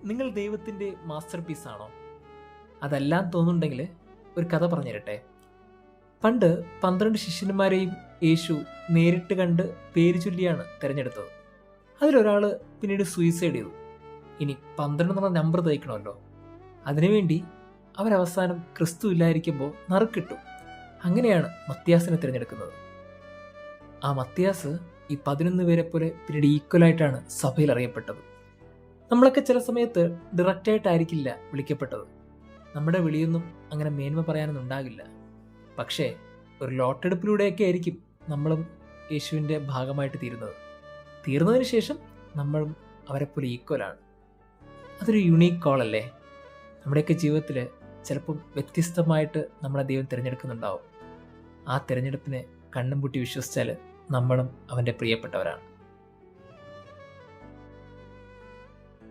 നിങ്ങൾ ദൈവത്തിൻ്റെ മാസ്റ്റർ പീസാണോ? അതെല്ലാം തോന്നുന്നുണ്ടെങ്കിൽ ഒരു കഥ പറഞ്ഞു തരട്ടെ. പണ്ട് 12 ശിഷ്യന്മാരെയും യേശു നേരിട്ട് കണ്ട് പേര് ചൊല്ലിയാണ് തിരഞ്ഞെടുത്തത്. അതിലൊരാൾ പിന്നീട് സൂയിസൈഡ് ചെയ്തു. ഇനി 12 എന്നുള്ള നമ്പർ തയ്ക്കണമല്ലോ. അതിനുവേണ്ടി അവരവസാനം ക്രിസ്തു ഇല്ലായിരിക്കുമ്പോൾ നറുക്കിട്ടു. അങ്ങനെയാണ് മത്തിയാസിനെ തിരഞ്ഞെടുക്കുന്നത്. ആ മത്തിയാസ് ഈ 11 പേരെ പോലെ പിന്നീട് ഈക്വലായിട്ടാണ് സഭയിൽ അറിയപ്പെട്ടത്. നമ്മളൊക്കെ ചില സമയത്ത് ഡയറക്റ്റായിട്ടായിരിക്കില്ല വിളിക്കപ്പെട്ടത്. നമ്മുടെ വിളിയൊന്നും അങ്ങനെ മേന്മ പറയാനൊന്നും ഉണ്ടാകില്ല. പക്ഷേ ഒരു ലോട്ടെടുപ്പിലൂടെയൊക്കെ ആയിരിക്കും നമ്മളും യേശുവിൻ്റെ ഭാഗമായിട്ട് തീർന്നതിന് ശേഷം നമ്മളും അവരെപ്പോലെ ഈക്വലാണ്. അതൊരു യുണീക്ക് കോളല്ലേ? നമ്മുടെയൊക്കെ ജീവിതത്തിൽ ചിലപ്പം വ്യത്യസ്തമായിട്ട് നമ്മളെ ദൈവം തിരഞ്ഞെടുക്കുന്നുണ്ടാവും. ആ തിരഞ്ഞെടുപ്പിനെ കണ്ണും പൂട്ടി വിശ്വസിച്ചാൽ നമ്മളും അവൻ്റെ പ്രിയപ്പെട്ടവരാണ്.